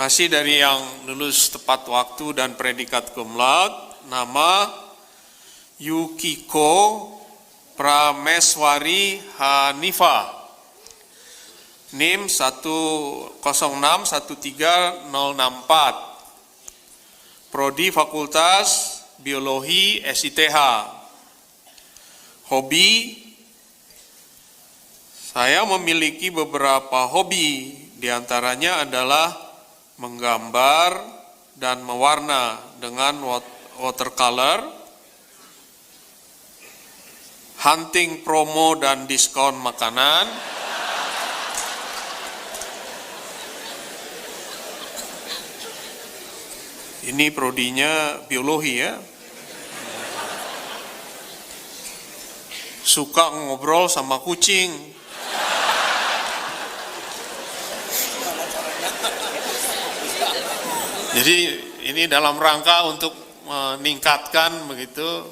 Masih dari yang lulus tepat waktu dan predikat cum laude, nama Yukiko Prameswari Hanifa, NIM 1061364, Prodi Fakultas Biologi SITH. Hobi, saya memiliki beberapa hobi, diantaranya adalah menggambar dan mewarna dengan watercolor, hunting promo dan diskon makanan, ini prodinya biologi ya, suka ngobrol sama kucing. Jadi ini dalam rangka untuk meningkatkan begitu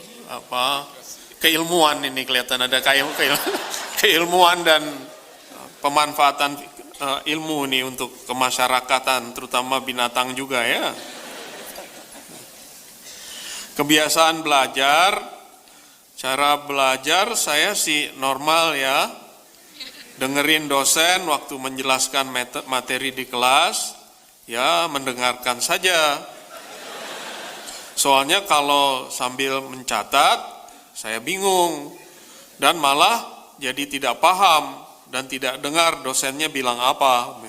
keilmuan, ini kelihatan ada keilmuan dan pemanfaatan ilmu ini untuk kemasyarakatan, terutama binatang juga ya. Kebiasaan belajar, cara belajar saya sih normal ya, dengerin dosen waktu menjelaskan materi di kelas, ya mendengarkan saja. Soalnya kalau sambil mencatat, saya bingung dan malah jadi tidak paham dan tidak dengar dosennya bilang apa.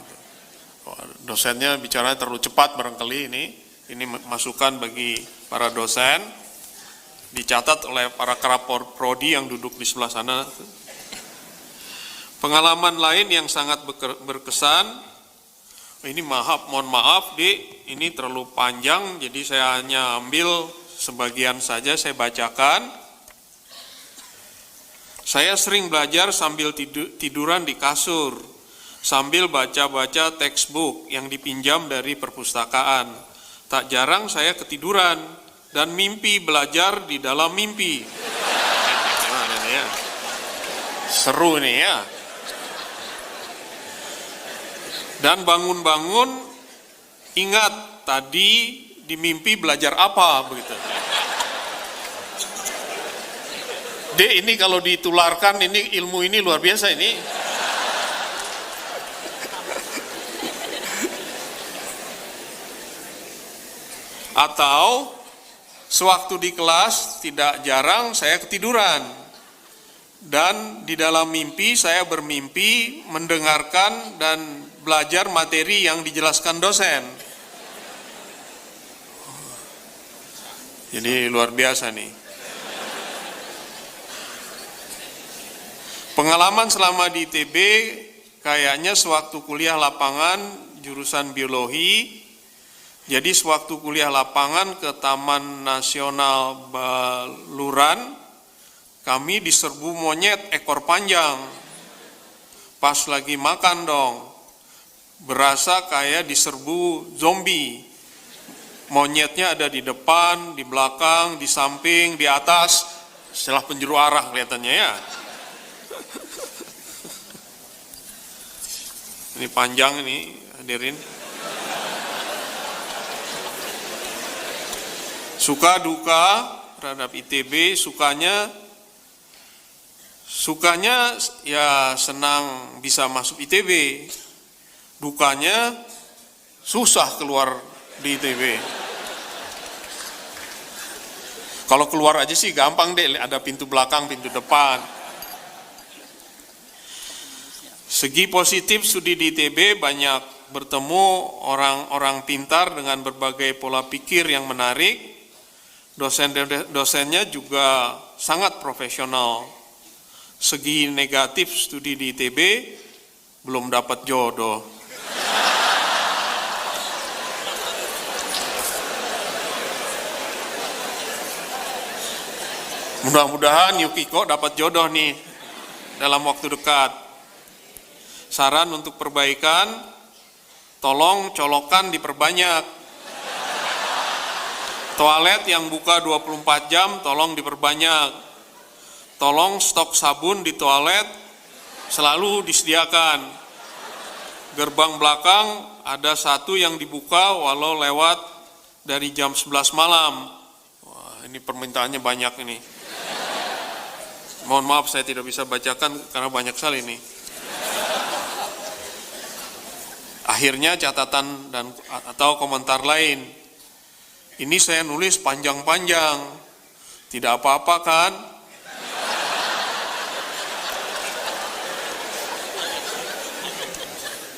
Dosennya bicaranya terlalu cepat barangkali ini masukan bagi para dosen, dicatat oleh para kerapor prodi yang duduk di sebelah sana. Pengalaman lain yang sangat berkesan, ini mohon maaf ini terlalu panjang, jadi saya hanya ambil sebagian saja saya bacakan. Saya sering belajar sambil tiduran di kasur, sambil baca-baca textbook yang dipinjam dari perpustakaan. Tak jarang saya ketiduran dan mimpi belajar di dalam mimpi. Gimana nih ya? Seru nih ya. Dan bangun-bangun ingat tadi di mimpi belajar apa begitu. Ini kalau ditularkan ini ilmu ini luar biasa ini. Atau sewaktu di kelas tidak jarang saya ketiduran. Dan di dalam mimpi saya bermimpi mendengarkan dan belajar materi yang dijelaskan dosen. Jadi luar biasa nih. Pengalaman selama di ITB kayaknya sewaktu kuliah lapangan jurusan biologi. Jadi sewaktu kuliah lapangan ke Taman Nasional Baluran, kami diserbu monyet ekor panjang. Pas lagi makan dong, berasa kayak diserbu zombie. Monyetnya ada di depan, di belakang, di samping, di atas, setelah penjuru arah kelihatannya ya. Ini panjang ini hadirin. Suka duka terhadap ITB, sukanya ya senang bisa masuk ITB. Dukanya susah keluar di ITB. Kalau keluar aja sih gampang deh, ada pintu belakang, pintu depan. Segi positif studi di ITB banyak bertemu orang-orang pintar dengan berbagai pola pikir yang menarik. Dosennya juga sangat profesional. Segi negatif studi di ITB, belum dapat jodoh. Mudah-mudahan Yukiko dapat jodoh nih dalam waktu dekat. Saran untuk perbaikan, tolong colokan diperbanyak. Toilet yang buka 24 jam tolong diperbanyak. Tolong stok sabun di toilet selalu disediakan. gerbang belakang ada satu yang dibuka walau lewat dari jam 11 malam. Wah, ini permintaannya banyak ini. Mohon maaf saya tidak bisa bacakan karena banyak sekali ini. Akhirnya catatan dan atau komentar lain. Ini saya nulis panjang-panjang. Tidak apa-apa kan?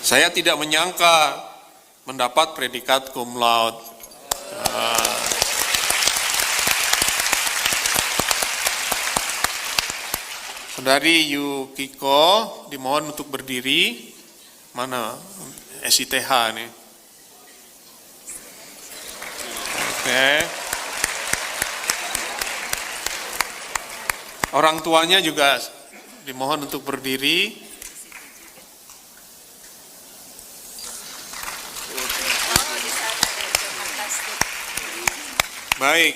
Saya tidak menyangka mendapat predikat cum laude. Saudari Yukiko dimohon untuk berdiri. Mana SITH nih? Oke. Orang tuanya juga dimohon untuk berdiri. Baik,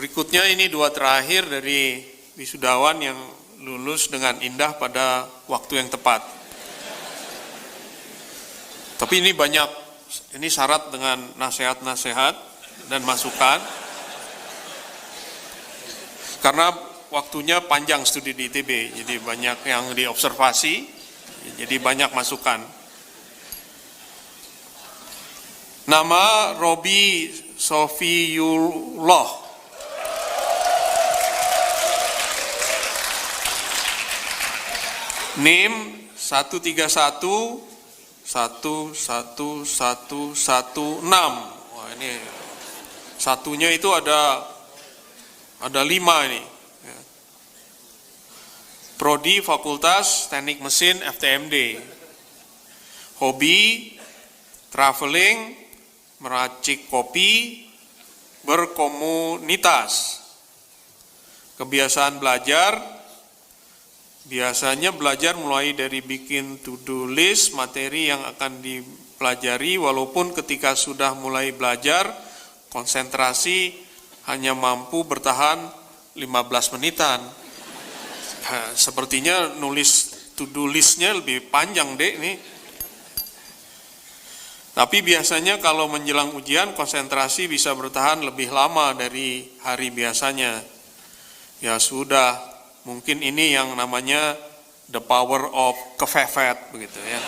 berikutnya ini dua terakhir dari wisudawan yang lulus dengan indah pada waktu yang tepat. Tapi ini banyak, ini syarat dengan nasihat-nasihat dan masukan. Karena waktunya panjang studi di ITB, jadi banyak yang diobservasi, jadi banyak masukan. Nama Robi Sofiullah. NIM 131111116. Wah, ini satunya itu ada 5 ini. Prodi Fakultas Teknik Mesin FTMD. Hobi traveling, meracik kopi, berkomunitas. Kebiasaan belajar, biasanya belajar mulai dari bikin to-do list materi yang akan dipelajari, walaupun ketika sudah mulai belajar, konsentrasi hanya mampu bertahan 15 menitan. Sepertinya nulis to-do listnya lebih panjang deh ini. Tapi biasanya kalau menjelang ujian konsentrasi bisa bertahan lebih lama dari hari biasanya. Ya sudah, mungkin ini yang namanya the power of kefefet begitu ya.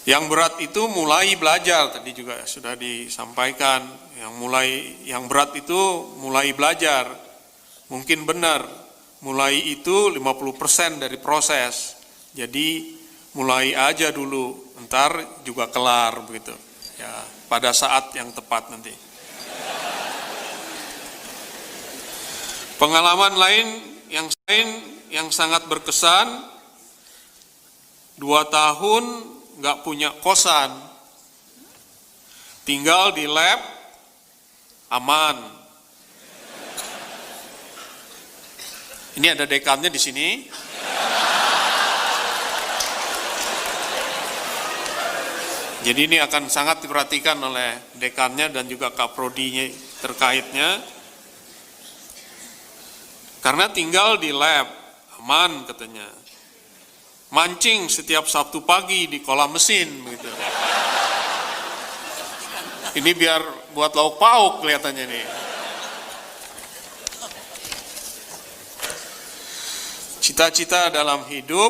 Yang berat itu mulai belajar, tadi juga sudah disampaikan. Yang berat itu mulai belajar. Mungkin benar, mulai itu 50% dari proses. Jadi mulai aja dulu, ntar juga kelar begitu. Ya, pada saat yang tepat nanti. Pengalaman lain yang sangat berkesan, 2 tahun nggak punya kosan, tinggal di lab, aman. Ini ada dekannya di sini. Jadi ini akan sangat diperhatikan oleh dekannya dan juga kaprodinya terkaitnya. Karena tinggal di lab, aman katanya. Mancing setiap Sabtu pagi di kolam mesin begitu. Ini biar buat lauk pauk kelihatannya nih. Cita-cita dalam hidup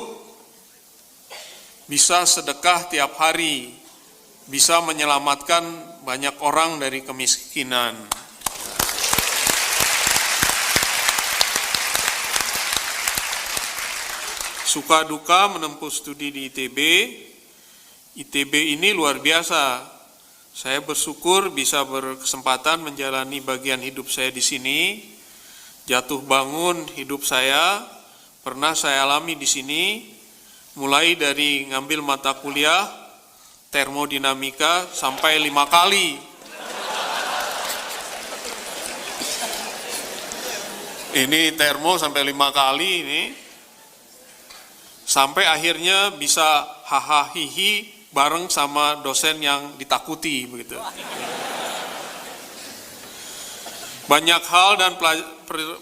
bisa sedekah tiap hari, bisa menyelamatkan banyak orang dari kemiskinan. Suka duka menempuh studi di ITB. ITB ini luar biasa. Saya bersyukur bisa berkesempatan menjalani bagian hidup saya di sini. Jatuh bangun hidup saya pernah saya alami di sini, mulai dari ngambil mata kuliah termodinamika sampai 5 kali. Ini termo sampai 5 kali ini. Sampai akhirnya bisa hahaha hihi bareng sama dosen yang ditakuti begitu. Banyak hal dan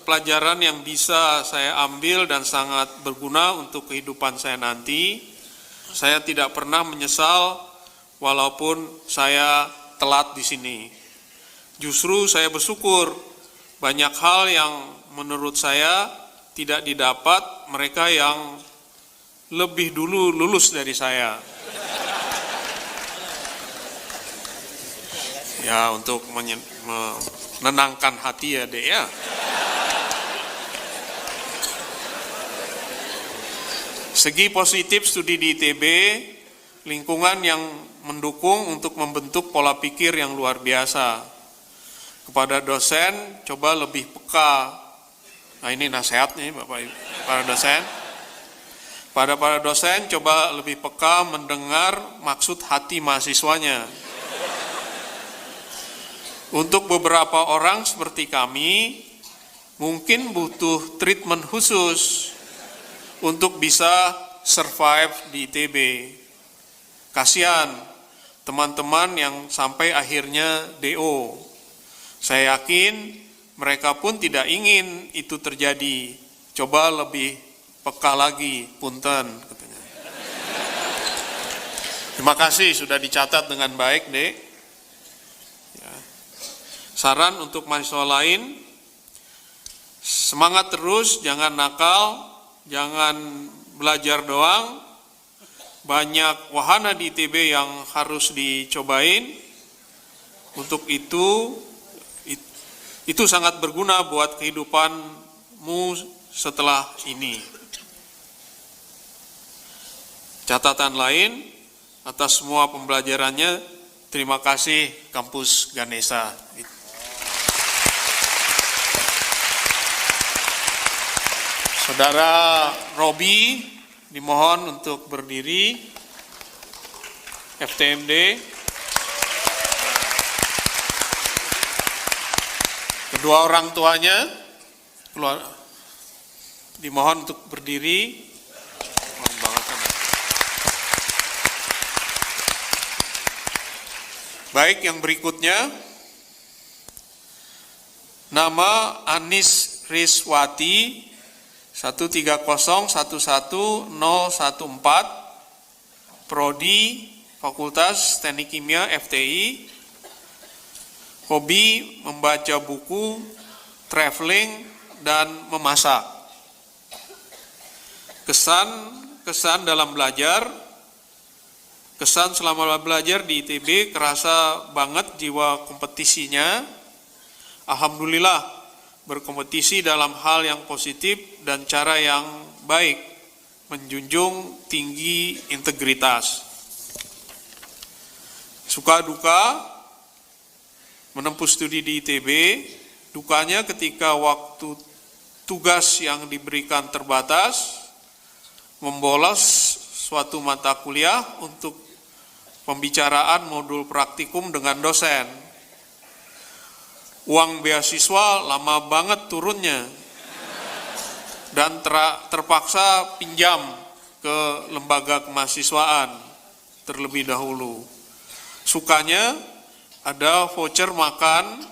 pelajaran yang bisa saya ambil dan sangat berguna untuk kehidupan saya nanti. Saya tidak pernah menyesal walaupun saya telat di sini. Justru saya bersyukur banyak hal yang menurut saya tidak didapat mereka yang lebih dulu lulus dari saya. Ya, untuk menenangkan hati ya, Dek ya. Segi positif studi di ITB, lingkungan yang mendukung untuk membentuk pola pikir yang luar biasa. Kepada dosen, coba lebih peka. Nah, ini nasihat nih Bapak Ibu, para dosen. Pada para dosen, coba lebih peka mendengar maksud hati mahasiswanya. Untuk beberapa orang seperti kami, mungkin butuh treatment khusus untuk bisa survive di ITB. Kasihan teman-teman yang sampai akhirnya DO. Saya yakin mereka pun tidak ingin itu terjadi. Coba lebih peka lagi, punten katanya. Terima kasih sudah dicatat dengan baik, Dek. Ya. Saran untuk mahasiswa lain, semangat terus, jangan nakal, jangan belajar doang. Banyak wahana di ITB yang harus dicobain. Untuk itu sangat berguna buat kehidupanmu setelah ini. Catatan lain, atas semua pembelajarannya, terima kasih Kampus Ganesha. Saudara Robi dimohon untuk berdiri. FTMD. Kedua orang tuanya dimohon untuk berdiri. Baik, yang berikutnya, nama Anis Riswati 130111014, Prodi Fakultas Teknik Kimia FTI, hobi membaca buku, traveling, dan memasak. Kesan dalam belajar, kesan selama belajar di ITB kerasa banget jiwa kompetisinya. Alhamdulillah, berkompetisi dalam hal yang positif dan cara yang baik, menjunjung tinggi integritas. Suka duka menempuh studi di ITB, dukanya ketika waktu tugas yang diberikan terbatas, membolos suatu mata kuliah untuk pembicaraan modul praktikum dengan dosen. Uang beasiswa lama banget turunnya dan terpaksa pinjam ke lembaga kemahasiswaan terlebih dahulu. Sukanya ada voucher makan,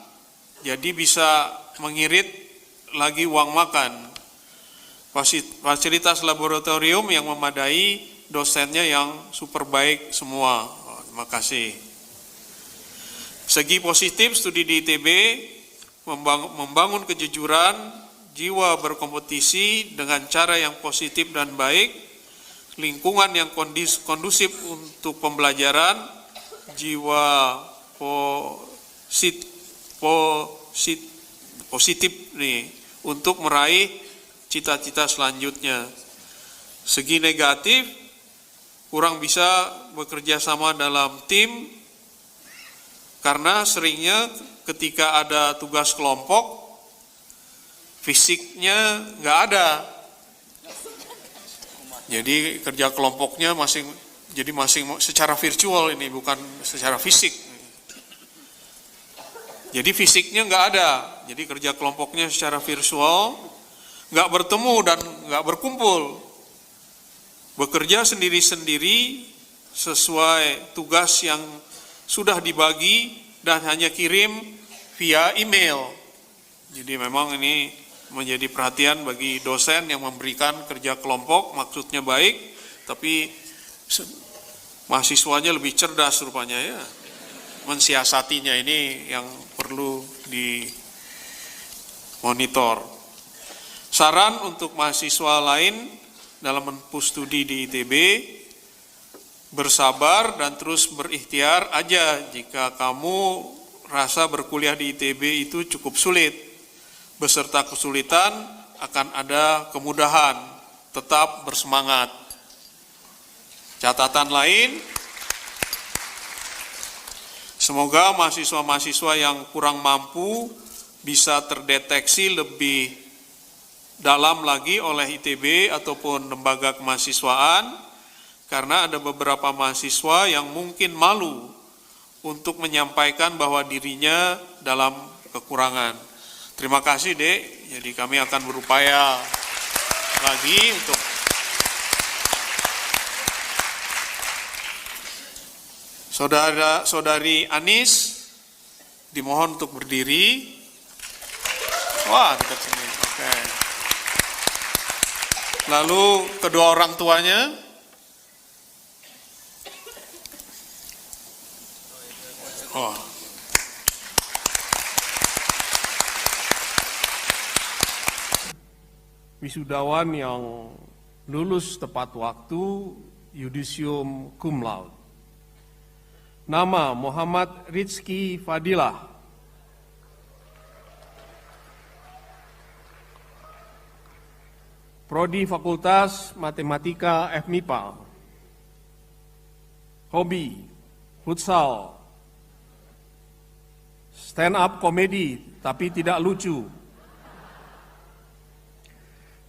jadi bisa mengirit lagi uang makan. Fasilitas laboratorium yang memadai, dosennya yang super baik semua. Terima kasih. Segi positif studi di ITB, membangun kejujuran, jiwa berkompetisi dengan cara yang positif dan baik, lingkungan yang kondusif untuk pembelajaran, jiwa positif nih untuk meraih cita-cita selanjutnya. Segi negatif, kurang bisa bekerja sama dalam tim, karena seringnya ketika ada tugas kelompok, fisiknya nggak ada. Jadi kerja kelompoknya masing secara virtual ini, bukan secara fisik. Jadi fisiknya nggak ada. Jadi kerja kelompoknya secara virtual, nggak bertemu dan nggak berkumpul. Bekerja sendiri-sendiri sesuai tugas yang sudah dibagi dan hanya kirim via email. Jadi memang ini menjadi perhatian bagi dosen yang memberikan kerja kelompok, maksudnya baik, tapi mahasiswanya lebih cerdas rupanya ya. Mensiasatinya ini yang perlu dimonitor. Saran untuk mahasiswa lain dalam menempuh studi di ITB, bersabar dan terus berikhtiar aja jika kamu rasa berkuliah di ITB itu cukup sulit. Beserta kesulitan akan ada kemudahan, tetap bersemangat. Catatan lain, semoga mahasiswa-mahasiswa yang kurang mampu bisa terdeteksi lebih dalam lagi oleh ITB ataupun lembaga kemahasiswaan, karena ada beberapa mahasiswa yang mungkin malu untuk menyampaikan bahwa dirinya dalam kekurangan. Terima kasih, Dek. Jadi kami akan berupaya lagi untuk saudari Anis, dimohon untuk berdiri. Wah, dekat sini. Oke. Lalu kedua orang tuanya. Oh. Wisudawan yang lulus tepat waktu, yudisium cum laude. Nama Muhammad Rizky Fadilah. Prodi Fakultas Matematika FMIPA. Hobi, futsal, stand up komedi tapi tidak lucu,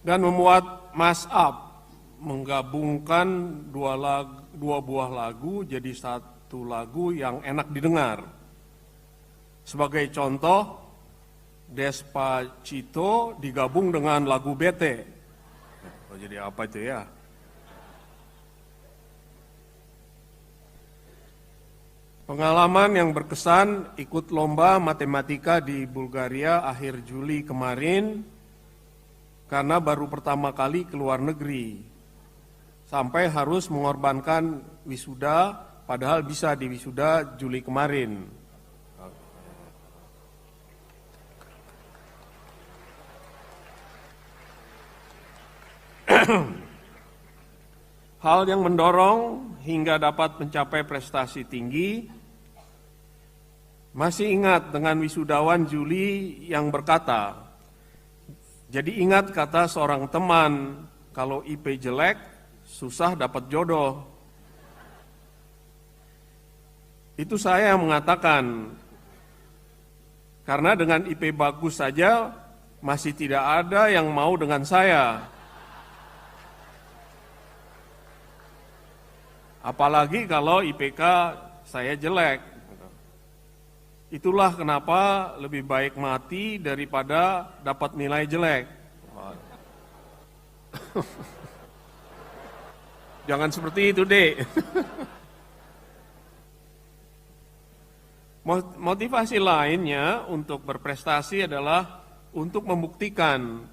dan membuat mash-up, menggabungkan dua buah lagu jadi satu lagu yang enak didengar. Sebagai contoh, Despacito digabung dengan lagu Bete. Oh, jadi apa itu ya? Pengalaman yang berkesan ikut lomba matematika di Bulgaria akhir Juli kemarin, karena baru pertama kali ke luar negeri, sampai harus mengorbankan wisuda, padahal bisa di wisuda Juli kemarin. Hal yang mendorong hingga dapat mencapai prestasi tinggi. Masih ingat dengan wisudawan Juli yang berkata, jadi ingat kata seorang teman, kalau IP jelek, susah dapat jodoh. Itu saya yang mengatakan, karena dengan IP bagus saja, masih tidak ada yang mau dengan saya. Apalagi kalau IPK saya jelek. Itulah kenapa lebih baik mati daripada dapat nilai jelek. Jangan seperti itu, Dek. Motivasi lainnya untuk berprestasi adalah untuk membuktikan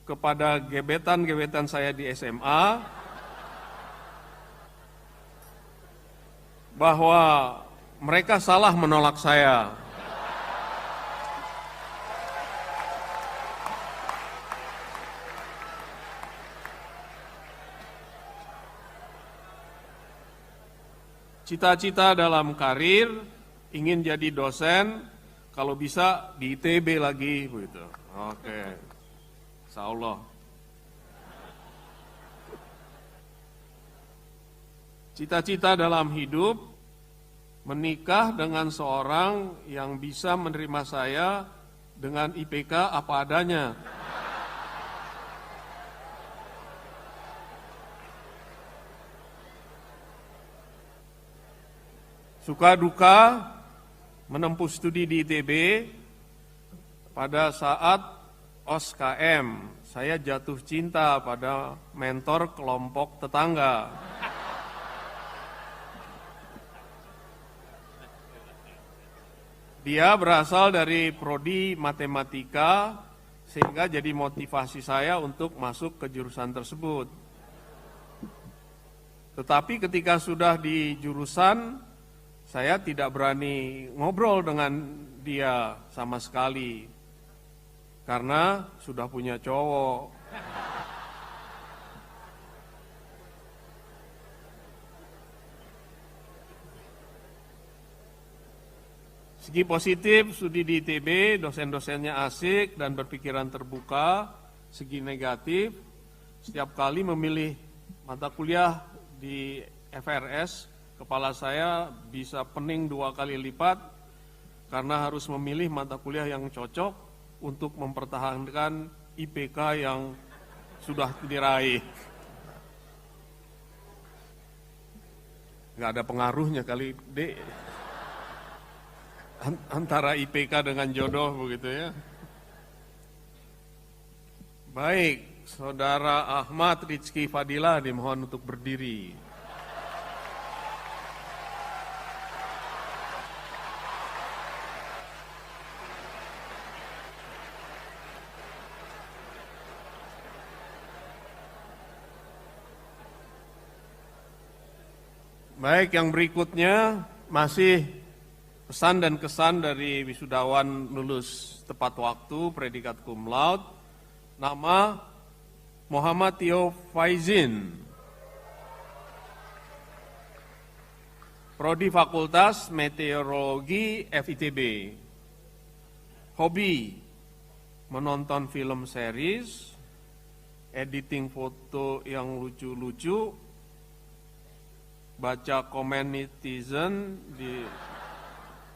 kepada gebetan-gebetan saya di SMA bahwa mereka salah menolak saya. Cita-cita dalam karir, ingin jadi dosen, kalau bisa di ITB lagi, begitu. Oke, insya Allah. Cita-cita dalam hidup, menikah dengan seorang yang bisa menerima saya dengan IPK apa adanya. Suka duka menempuh studi di ITB, pada saat OSKM, saya jatuh cinta pada mentor kelompok tetangga. Dia berasal dari prodi matematika, sehingga jadi motivasi saya untuk masuk ke jurusan tersebut. Tetapi ketika sudah di jurusan, saya tidak berani ngobrol dengan dia sama sekali, karena sudah punya cowok. Segi positif, studi di ITB, dosen-dosennya asik dan berpikiran terbuka. Segi negatif, setiap kali memilih mata kuliah di FRS, kepala saya bisa pening 2 kali lipat karena harus memilih mata kuliah yang cocok untuk mempertahankan IPK yang sudah diraih. Nggak ada pengaruhnya kali, Dek, antara IPK dengan jodoh begitu ya. Baik, Saudara Ahmad Rizky Fadilah dimohon untuk berdiri. Baik, yang berikutnya masih pesan dan kesan dari wisudawan lulus tepat waktu, predikat cum laude. Nama Muhammad Tio Faizin, Prodi Fakultas Meteorologi FITB. Hobi menonton film series, editing foto yang lucu-lucu, baca komen netizen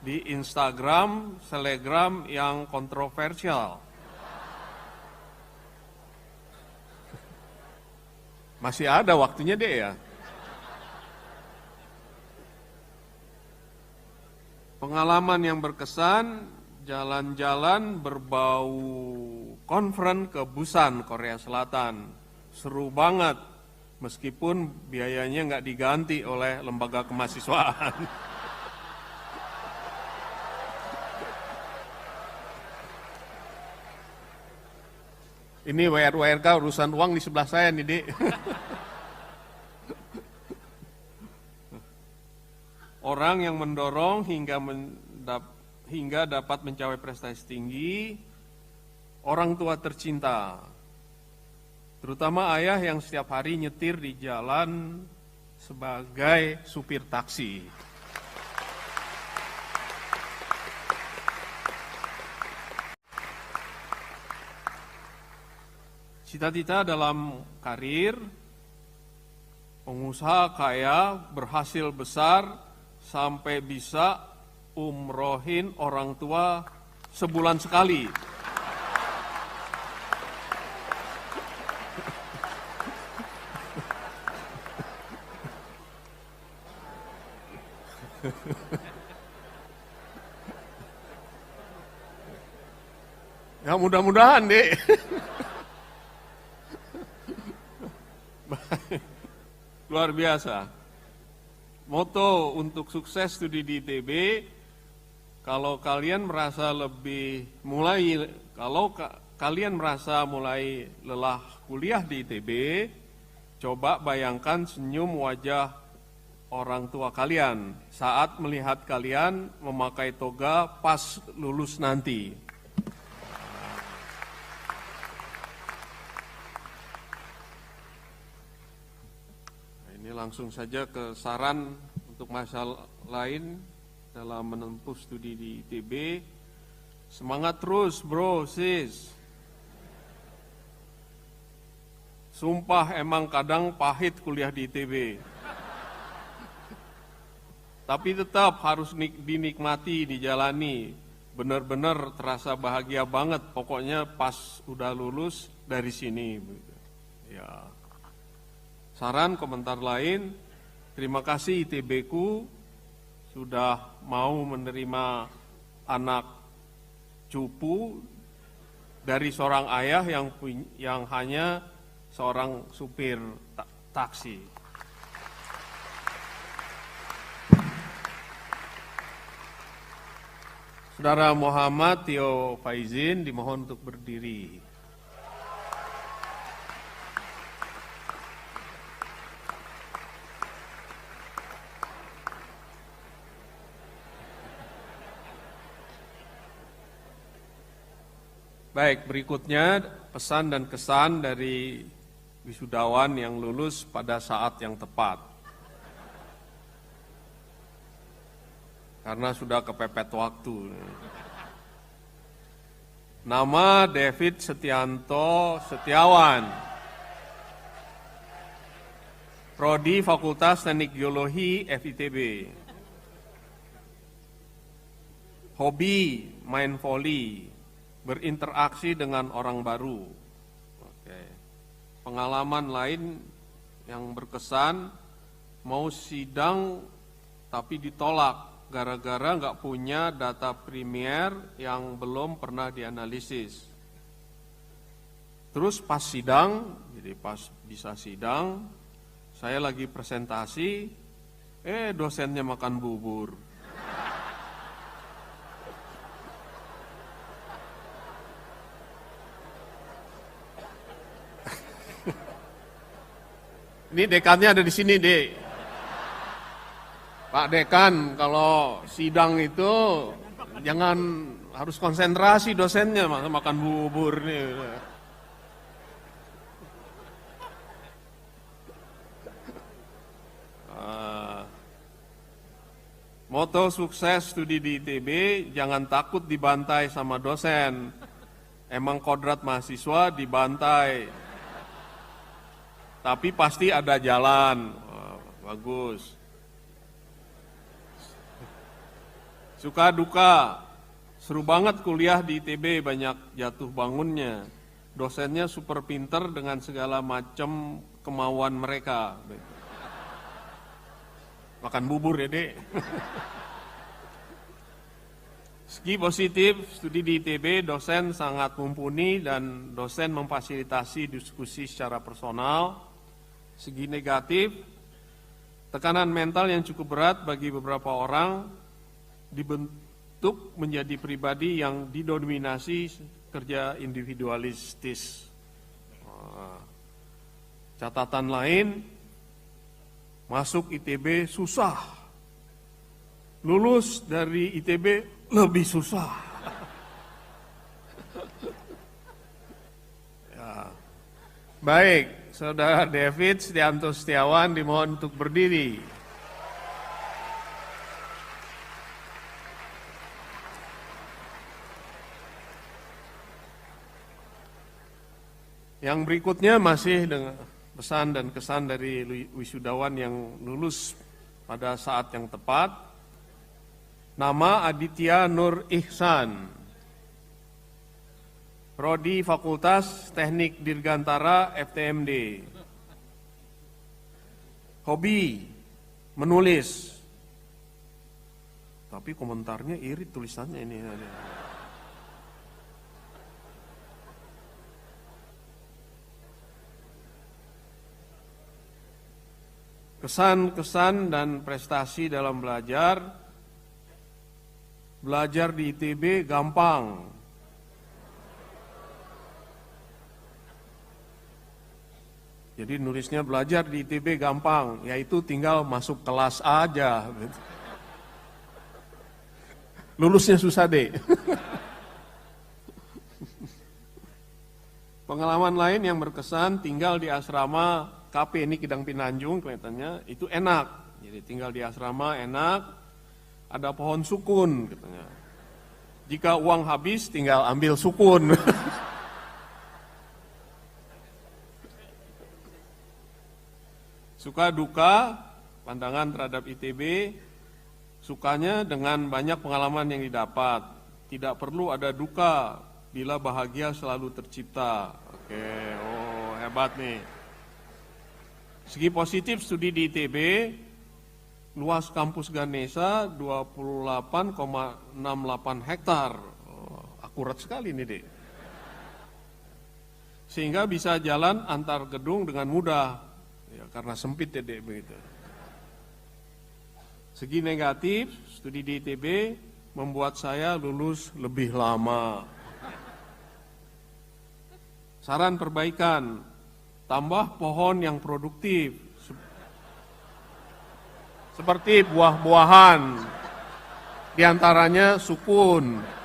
di Instagram, Telegram yang kontroversial. Masih ada waktunya deh ya. Pengalaman yang berkesan, jalan-jalan berbau konferen ke Busan, Korea Selatan. Seru banget, meskipun biayanya nggak diganti oleh lembaga kemahasiswaan. Ini WRK urusan uang di sebelah saya nih, Dek. Orang yang mendorong hingga dapat mencapai prestasi tinggi, orang tua tercinta, terutama ayah yang setiap hari nyetir di jalan sebagai supir taksi. Cita-cita dalam karir, pengusaha kaya berhasil besar sampai bisa umrohin orang tua sebulan sekali. Ya mudah-mudahan, Dek. Luar biasa. Moto untuk sukses studi di ITB, kalau kalian merasa mulai lelah kuliah di ITB, coba bayangkan senyum wajah orang tua kalian saat melihat kalian memakai toga pas lulus nanti. Langsung saja ke saran untuk masalah lain dalam menempuh studi di ITB. Semangat terus, bro, sis. Sumpah emang kadang pahit kuliah di ITB. Tapi tetap harus dinikmati, dijalani. Benar-benar terasa bahagia banget, pokoknya pas udah lulus dari sini. Ya. Saran, komentar lain, terima kasih ITB-ku sudah mau menerima anak cupu dari seorang ayah yang hanya seorang supir taksi. Saudara Muhammad Tio Faizin dimohon untuk berdiri. Baik, berikutnya pesan dan kesan dari wisudawan yang lulus pada saat yang tepat. Karena sudah kepepet waktu. Nama David Setianto Setiawan. Prodi Fakultas Teknik Geologi FITB. Hobi main voli, berinteraksi dengan orang baru. Oke. Pengalaman lain yang berkesan, mau sidang tapi ditolak gara-gara nggak punya data primer yang belum pernah dianalisis. Terus pas sidang, jadi pas bisa sidang, saya lagi presentasi, dosennya makan bubur. Ini dekannya ada di sini, Dek. Pak Dekan, kalau sidang itu jangan harus konsentrasi dosennya, makan bubur nih. Moto sukses studi di ITB, jangan takut dibantai sama dosen. Emang kodrat mahasiswa dibantai. Tapi pasti ada jalan. Bagus. Suka duka, seru banget kuliah di ITB, banyak jatuh bangunnya. Dosennya super pinter dengan segala macam kemauan mereka. Makan bubur ya, Dek. Segi positif, studi di ITB, dosen sangat mumpuni dan dosen memfasilitasi diskusi secara personal. Segi negatif, tekanan mental yang cukup berat bagi beberapa orang, dibentuk menjadi pribadi yang didominasi kerja individualistis. Catatan lain, masuk ITB susah, lulus dari ITB lebih susah. Ya. Baik, Saudara David Setianto Setiawan dimohon untuk berdiri. Yang berikutnya masih dengan pesan dan kesan dari wisudawan yang lulus pada saat yang tepat. Nama Aditya Nur Ihsan. Prodi Fakultas Teknik Dirgantara FTMD. Hobi menulis. Tapi komentarnya irit tulisannya ini. Kesan-kesan dan prestasi dalam belajar. Belajar di ITB gampang. Jadi nulisnya belajar di ITB gampang, yaitu tinggal masuk kelas aja. Lulusnya susah, deh. Pengalaman lain yang berkesan, tinggal di asrama KP ini Kidang Pinanjung kelihatannya, itu enak. Jadi tinggal di asrama enak, ada pohon sukun katanya. Jika uang habis tinggal ambil sukun. Suka duka, pandangan terhadap ITB, sukanya dengan banyak pengalaman yang didapat. Tidak perlu ada duka, bila bahagia selalu tercipta. Oke, hebat nih. Segi positif studi di ITB, luas kampus Ganesha 28,68 hektar. Akurat sekali nih, Dek. Sehingga bisa jalan antar gedung dengan mudah. Ya, karena sempit ya, Dek, begitu. Segi negatif, studi di ITB membuat saya lulus lebih lama. Saran perbaikan, tambah pohon yang produktif, seperti buah-buahan, diantaranya sukun.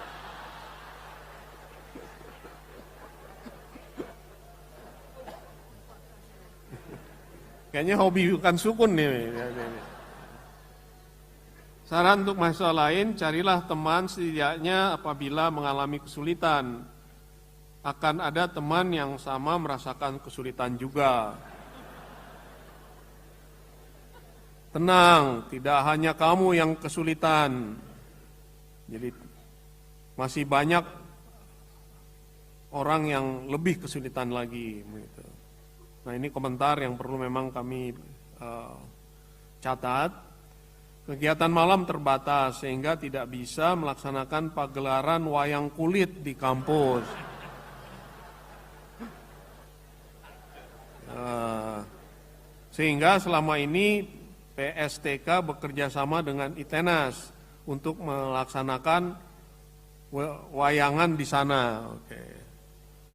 Kayaknya hobi bukan sukun nih. Saran untuk mahasiswa lain, carilah teman setidaknya apabila mengalami kesulitan. Akan ada teman yang sama merasakan kesulitan juga. Tenang, tidak hanya kamu yang kesulitan. Jadi masih banyak orang yang lebih kesulitan lagi. Nah, ini komentar yang perlu memang kami catat. Kegiatan malam terbatas sehingga tidak bisa melaksanakan pagelaran wayang kulit di kampus. Sehingga selama ini PSTK bekerja sama dengan ITENAS untuk melaksanakan wayangan di sana. Oke.